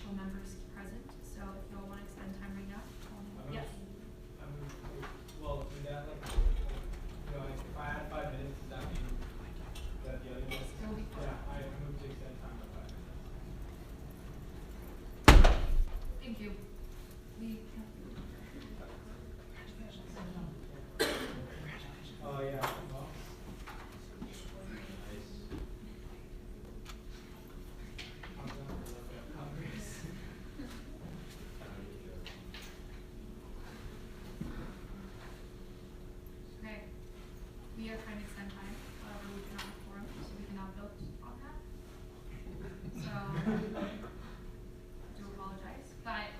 additional members present. So if you all want to extend time right now. Yes. Well, is that like, you know, if I add 5 minutes, does that mean that the other ones? Yeah, I move to extend time by 5 minutes. Thank you. Oh, yeah. Well. Okay. We are trying to extend time. However, we cannot have quorum, so we cannot vote on that. So, I do apologize. But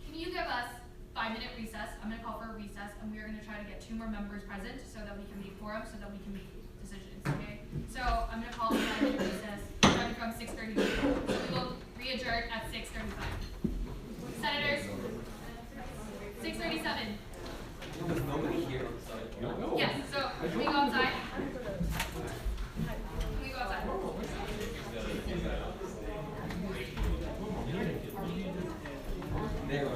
can you give us 5-minute recess? I'm going to call for a recess, and we are going to try to get 2 more members present so that we can make quorum, so that we can make decisions. Okay. So I'm going to call for a 5-minute recess, starting from 6:30. So we will re-adjourn at 6:35. Senators, 6:37. There's nobody here. No. Yes. So can we go outside? Can we go outside? There.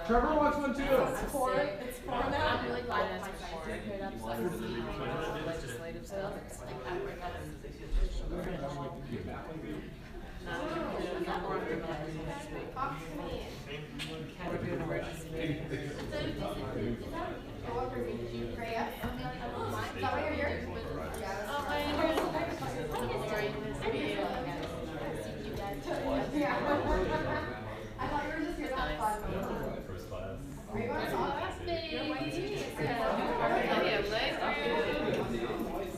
Trevor wants one too. It's for now. I'm really glad it's for legislative stuff. It's like we're doing emergency meetings. I thought you were just here to have fun. First class. Are you going to talk?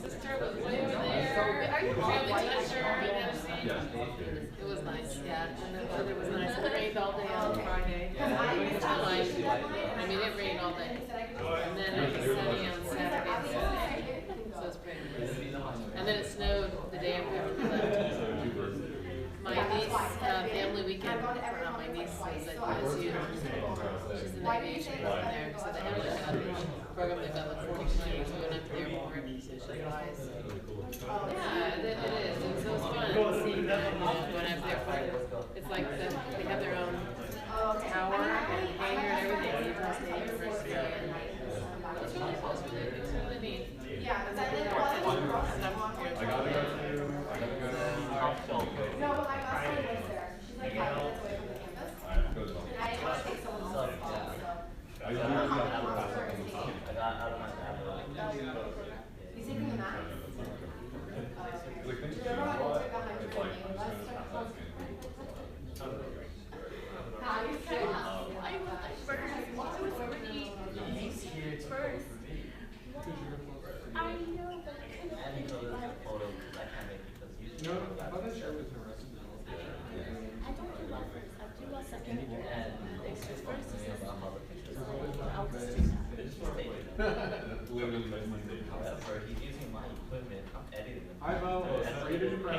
Sister was way over there. Are you really It was nice, yeah. And the weather was nice. It rained all day on Friday. I mean, it rained all day. And then it was sunny on Saturday and Sunday. So it's pretty nice. And then it snowed the day after we left. My niece, family weekend, my niece was at ASUCR. She's in aviation program there. So they have a program they've got like 40 planes going up to the airport. So she flies. Yeah, it is. It was fun seeing them, going up there. It's like they have their own tower and hangar and everything. Utah State University. It's really cool. It's really neat. Yeah, but I live I gotta go. No, but my best friend lives there. She's like 5 minutes away from the campus. And I didn't want to take someone else's spot, so. I got out of my He's taking the math? Do you remember how they took 100 for me? Let's check the No, I thought that show was Arrested Development. I don't do love first. I do love second. However, he's using my equipment, I'm editing them. Hi, Bo. Ready to press.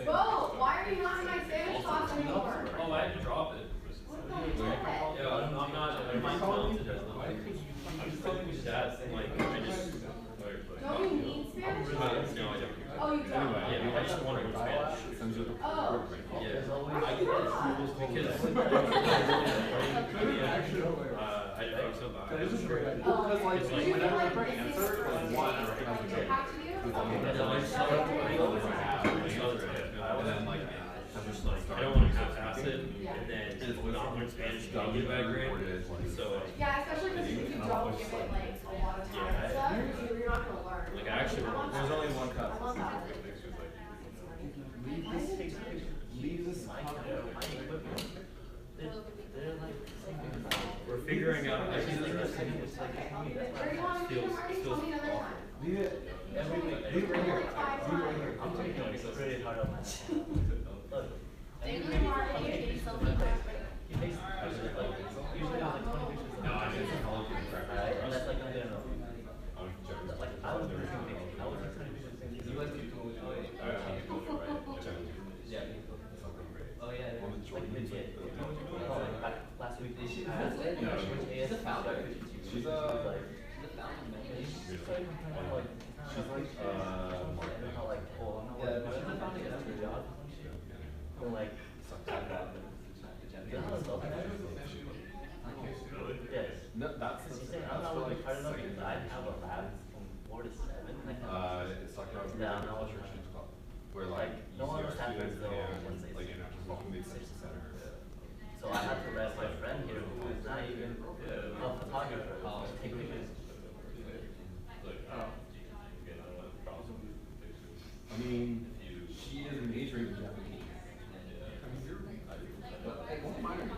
Bo, why are you not in my Spanish class anymore? Oh, I had to drop it. What the heck? Yeah, I'm not, I'm not talented as I'm just telling you that, like, I just, Don't you need Spanish? no, I don't. Oh, you don't? Yeah, I just want to go Spanish. Oh. Yeah, I get this because, I feel so bad. That is a great idea. Oh. Because, like, It's like- whenever I press answer, like, one, I recognize the Get back to you? And then I saw it, and then like, I'm just like, I don't want to go past it, and then not learn Spanish, don't get back grade, so. Yeah, especially because if you don't give it like a lot of time and stuff, you're not gonna learn. Like, I actually, There's only one cup. I love that. Leave this we're figuring out, I feel like this Where do you want to be, Marty? Tell me another time. Leave it. Leave it right here. Leave it right here. I'm taking it. really hard on my look. They really are, they selfie back. He takes pictures like usually there's like 20 pictures. No, I mean, it's all good. Right, and that's like not good enough. I was joking. Like I was doing 20 pictures. I was doing 20 pictures. You guys keep going with it. Yeah. Oh yeah, like legit. Oh, like last week they should have it. She's a founder. She's a like she's like like oh I'm not working. She's a founder gets her job. I'm like yes. No, that's She's saying I'm not working hard enough because I have a lab from 4 to 7. it's like a Yeah, no, it's culture not. club where like No one UCR understands students though and Wednesdays. like international community center. So I had to let my friend here who is not even a photographer take pictures. I mean, she is majoring in Japanese. What minor?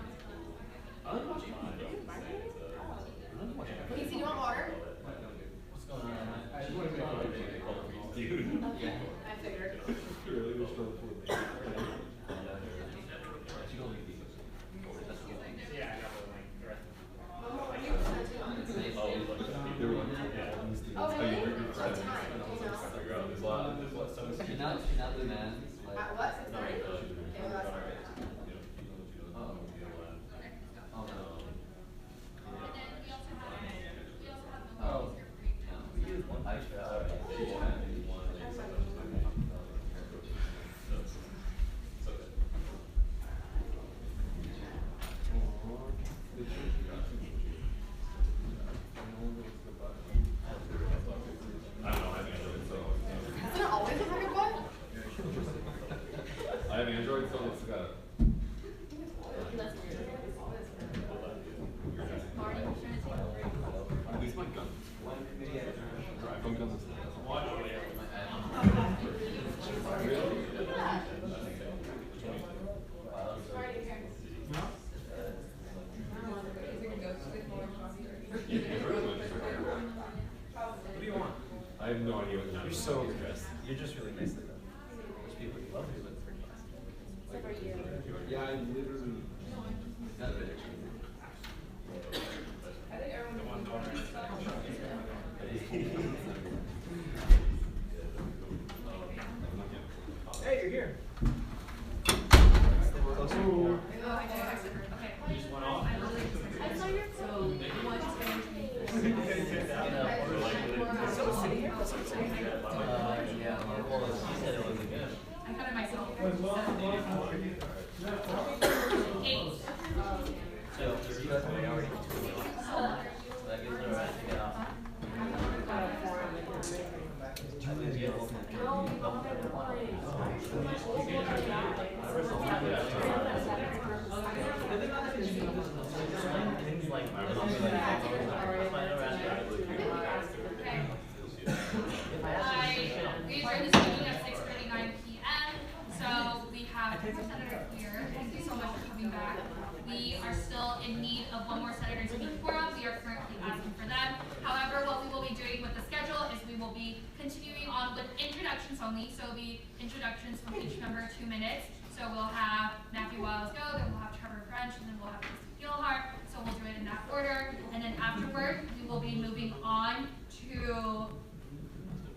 Casey, you want water? What's going on? I just want to make sure. Dude. Okay, I figured. Really wish for the Yeah, I got the link. The rest of Mama, what are you listening to? There were students. Oh, really? Like, What time? Do you know? She's not the man. At what, 6:30? Okay, well, that's fine. And then we also have Oh. movies here for you. We use one picture out. I don't know, I have Android, so. Isn't it always a second one? I have Android, so it's got. That's weird. Marty, you're trying to take a break. At least my gun. Her iPhone gun is. What do you want? I have no idea what You're so dressed. You're just really nice like that. There's people you love you, but it's pretty nice. Except for you. Yeah, I literally. Not a bit. I think everyone. Hey, you're here. Oh, I did, I said, okay. You just went off? I literally just texted her. So, you want to stay with me? Yeah, well, she said it was a good. I cut it myself. Eight. So, you guys may already be 2 weeks. So that gives her a right to get off. Things like, then I'll be like, We adjourned this meeting at 6:39 p.m. So we have one more senator here. Thank you so much for coming back. We are still in need of one more senator to meet quorum. We are currently asking for them. However, what we will be doing with the schedule is we will be continuing on with introductions only. So it'll be introductions from each member, 2 minutes. So we'll have Matthew Wiles go, then we'll have Trevor French, and then we'll have Christy Gilhart. So we'll do it in that order. And then afterward, we will be moving on to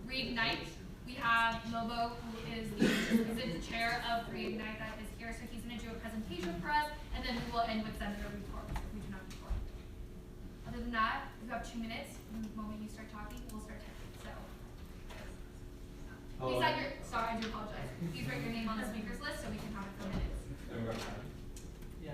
Reignite. We have Lobo, who is the chair of Reignite, that is here. So he's going to do a presentation for us, and then we will end with senator reports if we do not report. Other than that, you have 2 minutes. From the moment you start talking, we'll start typing. So, please add your. Sorry, I do apologize. Please write your name on the speakers list so we can have it for minutes. Yeah.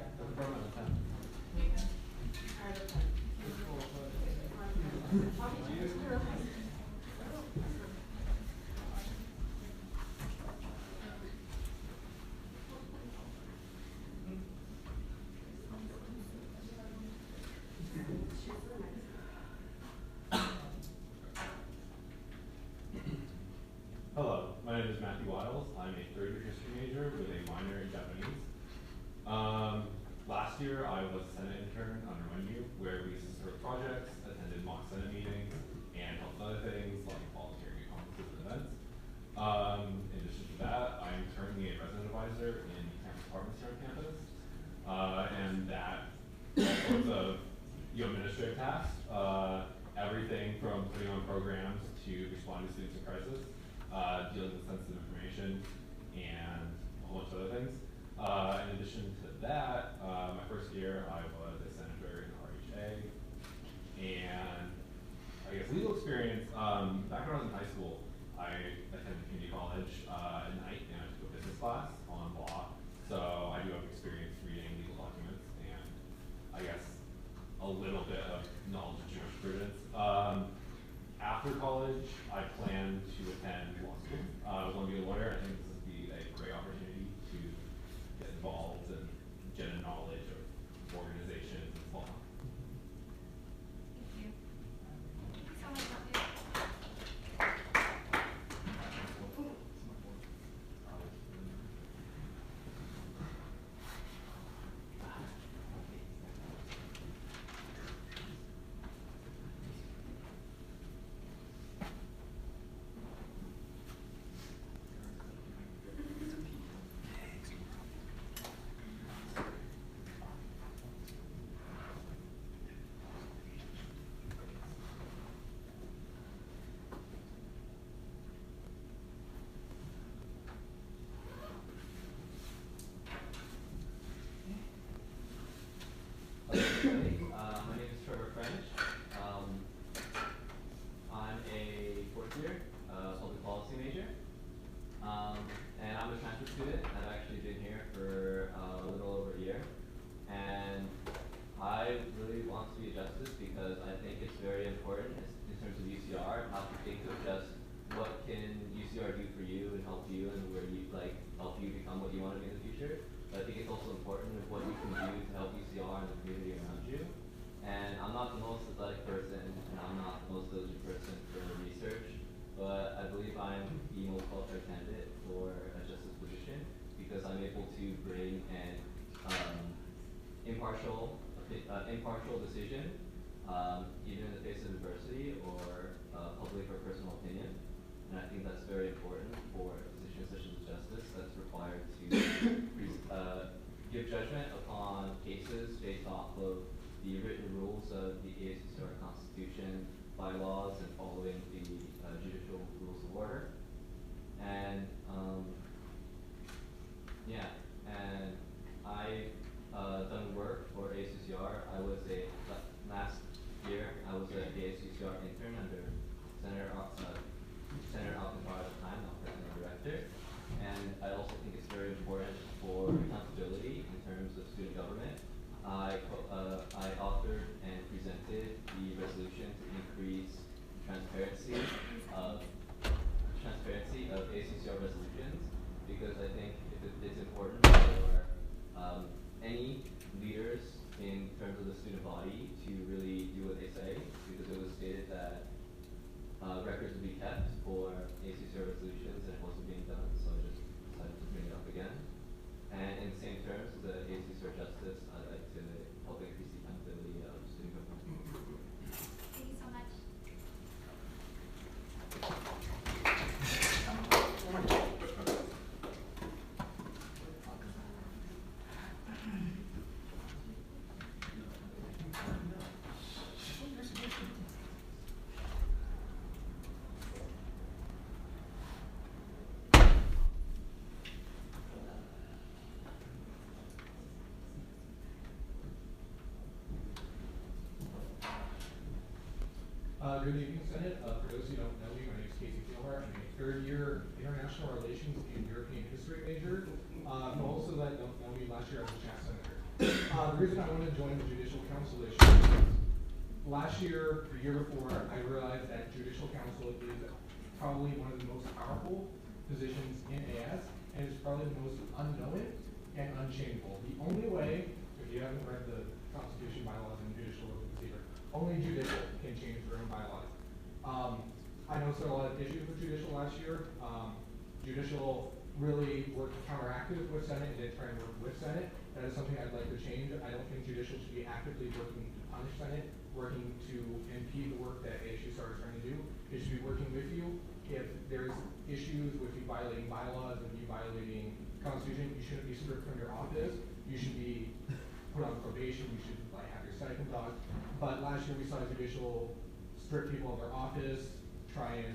Hello, my name is Matthew Wiles. I'm a third-year history major with a minor in Japanese. Last year, I was a Senate intern under you, where we assisted with projects, attended mock Senate meetings, and helped other things like volunteering at conferences and events. In addition to that, I'm departments here on campus. And that all sorts of administrative tasks, everything from putting on programs to responding to students in crisis, dealing with sensitive information, and a whole bunch of other things. In addition to that, my first year I was a senator in RHA, and I guess legal experience, back when I was in high school, I attended community college at night and I took a business class on law, so I do have experience reading legal documents and I guess a little bit of knowledge of jurisprudence. After college, I plan to attend law school. I want to be a lawyer. I think this would be a great opportunity to get involved and get a knowledge of organizations and so on. Thank you. Thank you so much, Matthew. My name is Trevor French. I'm a fourth year public policy major, and I'm a transfer student. I've actually been here for a little over a year, and I really want to be a justice because I think it's very important in terms of UCR, not to think of just what can UCR do for you and help you and where you help you become what you want to be in the future. But I think it's also important of what you can do to help UCR and the community around you. And I'm not the most athletic person, and I'm not the most diligent person for research, but I believe I'm the most qualified candidate for a justice position because I'm able to bring an impartial decision, either in the face of adversity or public or personal opinion. And I think that's very important for positions such as justice that's required to give judgment upon cases based off of the written rules of the ASUCR Constitution, bylaws, and following the judicial rules of order. And I've done work for ASUCR. Last year I was an ASUCR intern under Senator Alcantara at the time, now President and Director. And I also think it's very important for accountability in terms of student government. I authored and presented the resolution to increase transparency of ASUCR resolutions because I think it's important for any leaders in terms of the student body to really do what they say because it was stated that records would be kept for ASUCR resolutions and it wasn't being done, so I just decided to bring it up again. And in the same terms, the ASUCR justice, I'd like to help increase the accountability of student government. Thank you so much. Good evening, Senate. For those who don't know me, my name is Casey Gilmore. I'm a third-year international relations and European history major. For those that don't know me, last year I was a chat senator. The reason I wanted to join the Judicial Council is last year, the year before, I realized that Judicial Council is probably one of the most powerful positions in AS, and it's probably the most unknown and unchangeable. The only way, if you haven't read the Constitution, bylaws, and judicial rules of procedure, only judicial can change their own bylaws. I know there are a lot of issues with judicial last year. Judicial really worked counteractive with Senate and did try and work with Senate. That is something I'd like to change. I don't think judicial should be actively working to punish Senate, working to impede the work that ASUCR is trying to do. It should be working with you. If there's issues with you violating bylaws and you violating Constitution, you shouldn't be stripped from your office. You should be put on probation. You should like have your stipend docked. But last year we saw judicial strip people of their office, try and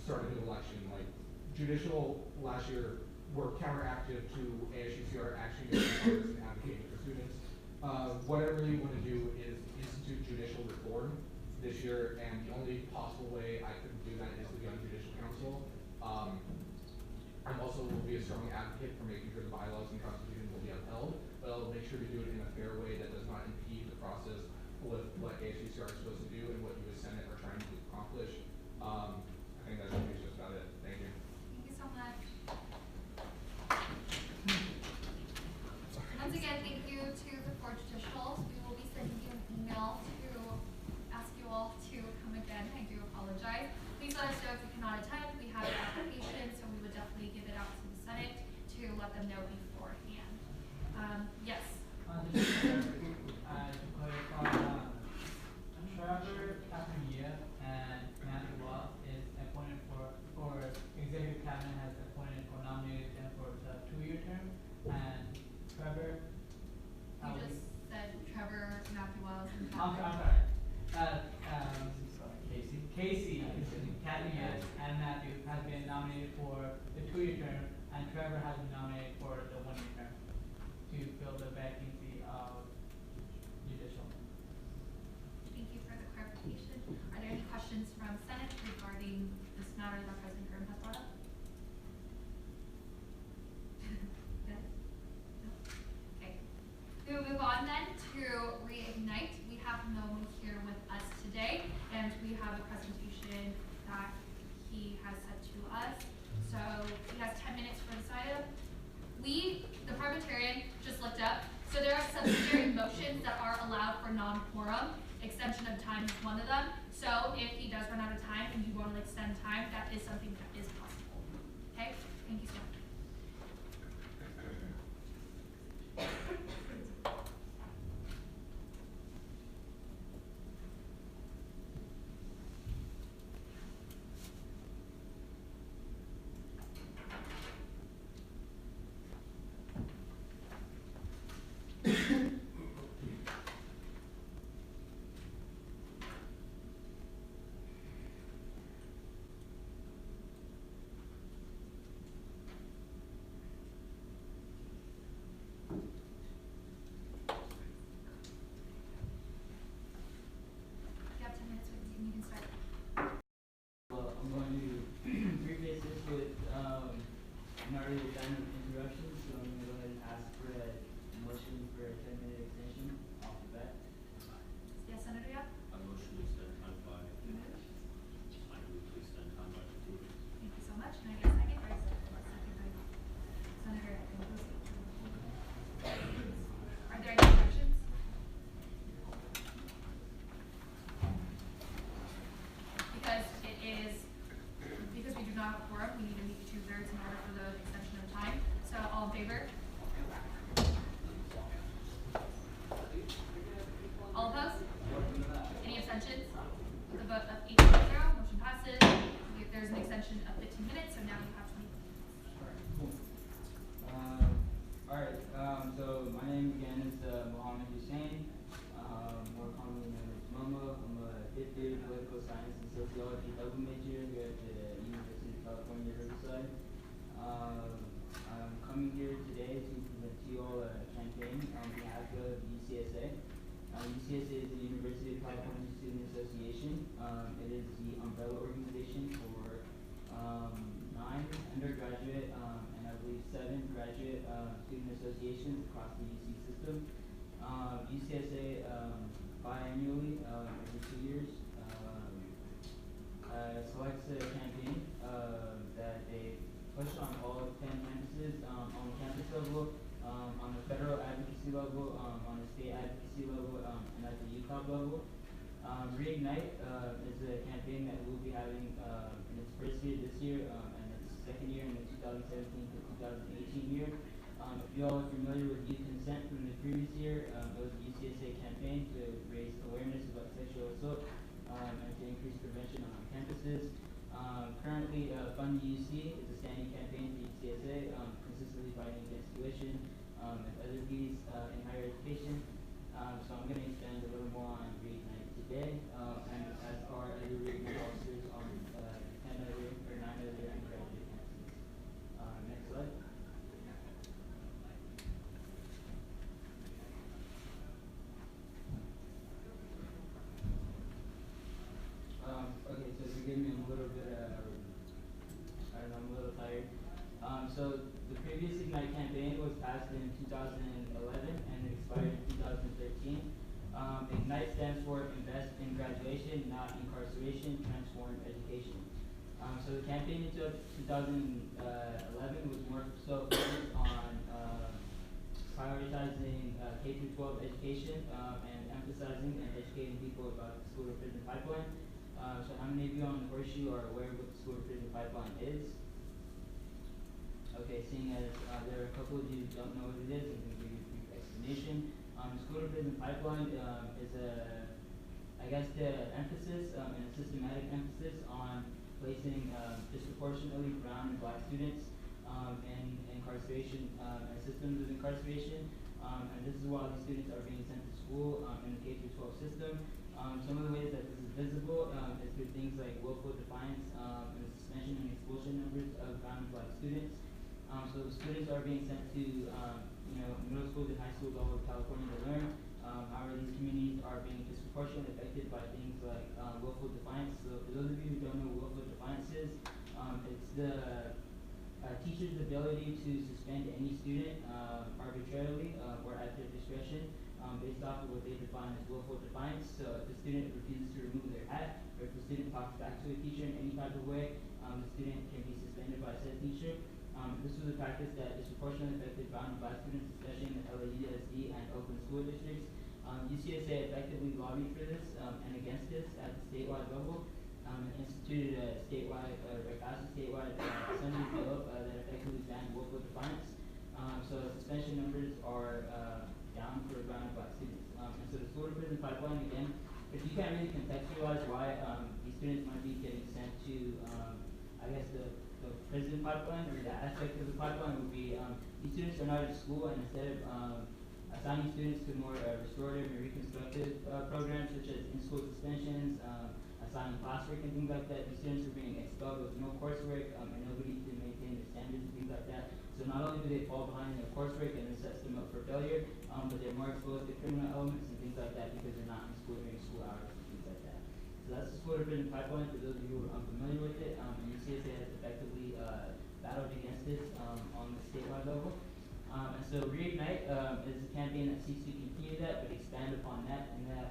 start a new election. Like judicial last year were counteractive to ASUCR actually going to Congress and advocating for students. What I really want to do is institute judicial reform this year, and the only possible way I could do that is to be on judicial council. I'm also will be a strong advocate for making sure the bylaws and constitution will be upheld, but I'll make sure to do it in a fair way that does not impede the process with what ASUCR is supposed to do and what you as Senate are trying to accomplish. I think that's just about it. Thank you. Thank you so much. Once again, thank you to the 4 judicials. We will be sending you an email to ask you all to come again. I do apologize. Please let us know if you cannot attend. We have an application, so we would definitely give it out to the Senate to let them know beforehand. Yes. Just to clarify, Trevor Cafferia and Matthew Watt is appointed or executive cabinet has appointed or nominated them for the 2-year term, and Trevor. You just said Trevor, Matthew Wells, and I'm Catherine. sorry. Casey, Cafferia and Matthew has been nominated for the 2-year term, and Trevor has been nominated for the 1-year term to fill the vacancy of judicial. Thank you for the clarification. Are there any questions from Senate regarding this matter that President Grimm has brought up? Yes? No? Okay. We will move on then to Reignite. We have Nomi here with us today, and we have a presentation that he has sent to us. So he has 10 minutes for this item. The parliamentarian, just looked up. So there are subsidiary motions that are allowed for non-quorum. Extension of time is one of them. So if he does run out of time and you want to extend time, that is something that is possible. Okay? Thank you so much. You have 10 minutes with you. You can start. Well, I'm going to preface this with not really a kind of introduction, so I'm going to go ahead and ask for a motion for a 10-minute extension off the bat. Yes, Senator Yap? I motion to extend time by, You move. I move to extend time by 2 weeks. Thank you so much. Can I get a second? Second by Senator Yap. Are there any objections? Because we do not have a quorum, we need to meet 2/3 in order for the extension of time. So all in favor? All opposed? Any abstentions? With a vote of 8-0, motion passes. There's an extension of 15 minutes, so now you have 20 minutes. Cool. Alright, so my name again is Mohammed Hussein, more commonly known as Momo. I'm a 5th year political science and sociology double major here at the University of California, Riverside. I'm coming here today to present to you all a campaign on behalf of UCSA. UCSA is the University of California Student Association. It is the umbrella organization for 9 undergraduate and I believe 7 graduate student associations across the UC system. UCSA biannually, every 2 years, selects a campaign that they push on all 10 campuses, on the campus level, on the federal advocacy level, on the state advocacy level, and at the UCOB level. Reignite is a campaign that we'll be having in its first year this year and its second year in the 2017 to 2018 year. If you all are familiar with youth consent from the previous year, it was a UCSA campaign to raise awareness about sexual assault and to increase prevention on campuses. Currently, Fund UC is a standing campaign for UCSA, consistently graduation, and other views in higher education. So I'm going to expand a little more on Reignite today, and as are other Reignite officers on 10 other or 9 other undergraduate campuses. Next slide. Okay, so forgive me, I'm a little bit, I don't know, I'm a little tired. So the previous Ignite campaign was passed in 2011 and it expired in 2013. Ignite stands for Invest in Graduation, Not Incarceration, Transform Education. So the campaign in 2011 was more so focused on prioritizing K-12 education and emphasizing and educating people about the school to prison pipeline. So how many of you on the horseshoe are aware of what the school to prison pipeline is? Okay, seeing as there are a couple of you who don't know what it is, I'm going to give you a brief explanation. The school to prison pipeline is I guess the emphasis and a systematic emphasis on placing disproportionately brown and black students in incarceration and systems of incarceration. And this is why these students are being sent to school in the K-12 system. Some of the ways that this is visible is through things like willful defiance and the suspension and expulsion numbers of brown and black students. So the students are being sent to middle schools and high schools all over California to learn. However, these communities are being disproportionately affected by things like willful defiance. So for those of you who don't know what willful defiance is, it's the teacher's ability to suspend any student arbitrarily or at their discretion based off of what they define as willful defiance. So if the student refuses to remove their hat, or if the student talks back to a teacher in any type of way, the student can be suspended by said teacher. This was a practice that disproportionately affected brown and black students, especially in the LAUSD and Oakland school districts. UCSA effectively lobbied for this and against this at the statewide level and instituted a statewide, or passed a statewide assembly bill that effectively banned willful defiance. So suspension numbers are down for brown and black students. And so the school to prison pipeline, again, if you can't really contextualize why these students might be getting sent to, I guess, the prison pipeline, or the aspect of the pipeline would be these students are not at school, and instead of assigning students to more restorative and reconstructive programs such as in-school suspensions, assigning classwork and things like that, these students are being expelled with no coursework and nobody to maintain their standards and things like that. So not only do they fall behind in their coursework and it sets them up for failure, but they're more exposed to criminal elements and things like that because they're not in school during school hours and things like that. So that's the school to prison pipeline for those of you who are unfamiliar with it. And UCSA has effectively battled against this on the statewide level. And so Reignite is a campaign that seeks to continue that but expand upon that, and that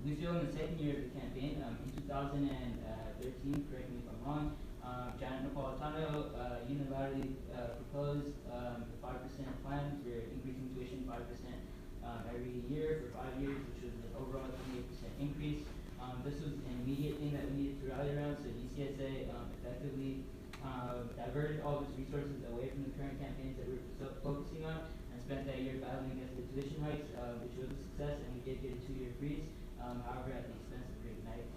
we feel in the second year of the campaign, in 2013, correct me if I'm wrong, Janet Napolitano unilaterally proposed the 5% plan for increasing tuition 5% every year for 5 years, which was an overall 28% increase. This was an immediate thing that we needed to rally around, so UCSA effectively diverted all of its resources away from the current campaigns that we were focusing on and spent that year battling against the tuition hikes, which was a success, and we did get a 2-year freeze, however at the expense of Reignite.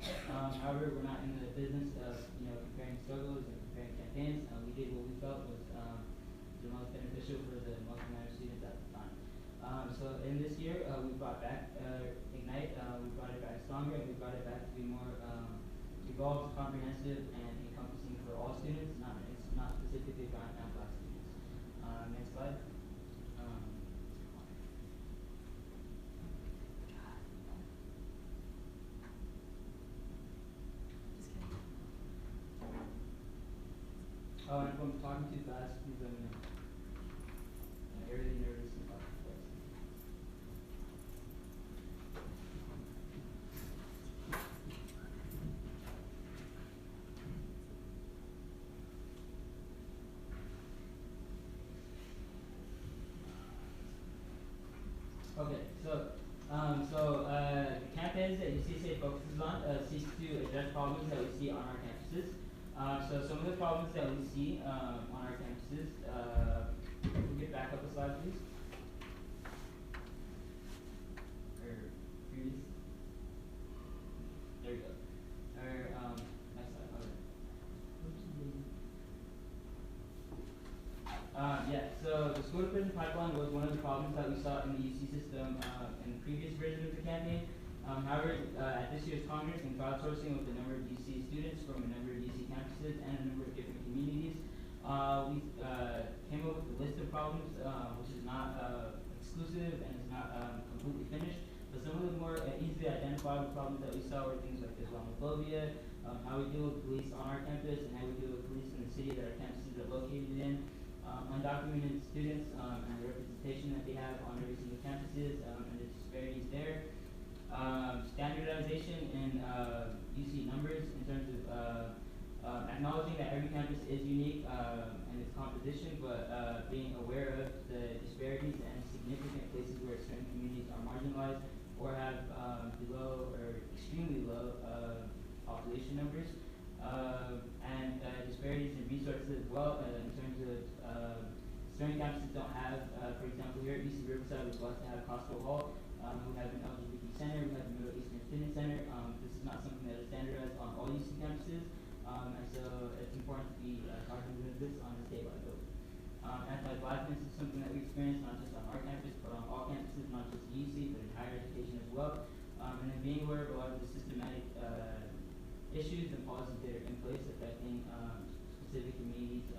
However, we're not in the business of comparing struggles and comparing campaigns. We did what we felt was the most beneficial for the most amount of students at the time. So in this year, we brought back Ignite, we brought it back stronger, and we brought it back to be more evolved, comprehensive, and encompassing for all students, not specifically brown and black students. Next slide. Oh, and if I'm talking too fast, please let me know. I get really nervous and talk too fast. Okay, so the campaigns that UCSA focuses on seeks to address problems that we see on our campuses. So some of the problems that we see on our campuses, we'll get back up a slide, please. Or previous. There we go. Or next slide. Okay. Yeah, so the school to prison pipeline was one of the problems that we saw in the UC system in the previous version of the campaign. However, at this year's Congress and crowdsourcing with a number of UC students from a number of UC campuses and a number of different communities, we came up with a list of problems, which is not exclusive and is not completely finished. But some of the more easily identifiable problems that we saw were things like Islamophobia, how we deal with police on our campus, and how we deal with police in the city that our campuses are located in, undocumented students and the representation that they have on every single campuses and the disparities there. Standardization in UC numbers in terms of acknowledging that every campus is unique in its composition, but being aware of the disparities and significant places where certain communities are marginalized or have below or extremely low population numbers, and disparities in resources as well in terms of certain campuses don't have, for example, here at UC Riverside, we're blessed to have Costco Hall. We have an LGBT center, we have a Middle Eastern Fitness Center. This is not something that is standardized on all UC campuses, and so it's important to be cognizant of this on a statewide level. Anti-blackness is something that we experience not just on our campus, but on all campuses, not just UC, but in higher education as well. And then being aware of a lot of the systematic issues and policies that are in place affecting specific communities,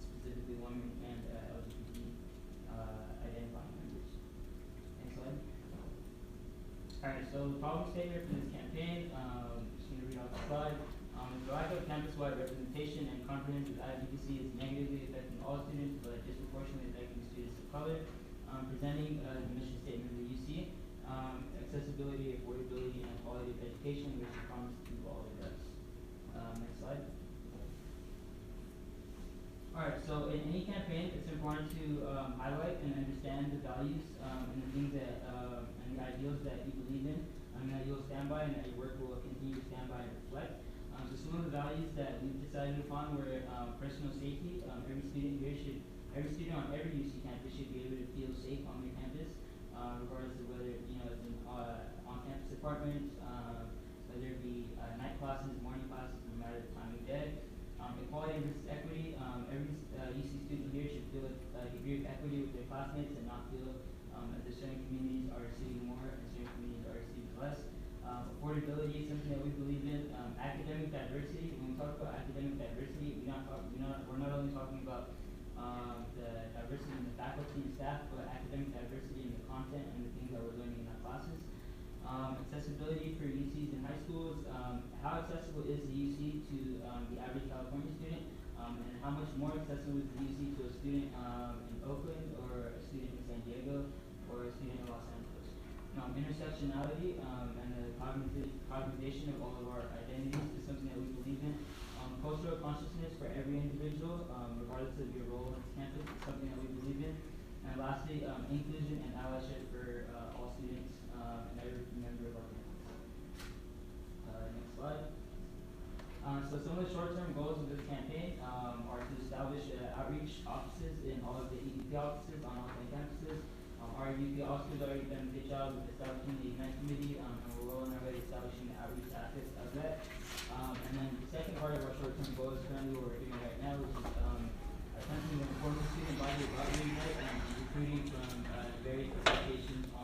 specifically women and LGBT identifying members. Next slide. Alright, so the problem statement for this campaign, just going to read off the slide. The lack of campus-wide representation and comprehensive advocacy is negatively affecting all students, but disproportionately affecting students of color. Presenting the mission statement of the UC, accessibility, affordability, and quality of education, which we promise to do all of us. Next slide. Alright, so in any campaign, it's important to highlight and understand the values and the things that and the ideals that you believe in, and that you'll stand by, and that your work will continue to stand by and reflect. So some of the values that we've decided upon were personal safety. Every student on every UC campus should be able to feel safe on their campus, regardless of whether it's in on-campus apartments, whether it be night classes, morning classes, no matter the time of day. Equality versus equity. Every UC student here should feel a degree of equity with their classmates and not feel that certain communities are receiving more and certain communities are receiving less. Affordability is something that we believe in. Academic diversity. When we talk about academic diversity, we're not only talking about the diversity in the faculty and staff, but academic diversity in the content and the things that we're learning in our classes. Accessibility for UCs and high schools. How accessible is the UC to the average California student, and how much more accessible is the UC to a student in Oakland, or a student in San Diego, or a student in Los Angeles. Intersectionality and the cognization of all of our identities is something that we believe in. Cultural consciousness for every individual, regardless of your role on this campus, is something that we believe in. And lastly, inclusion and allyship for all students and every member of our campus. Next slide. So some of the short-term goals of this campaign are to establish outreach offices in all of the EUP offices on all 10 campuses. Our UP officers already done a good job with establishing the event committee, and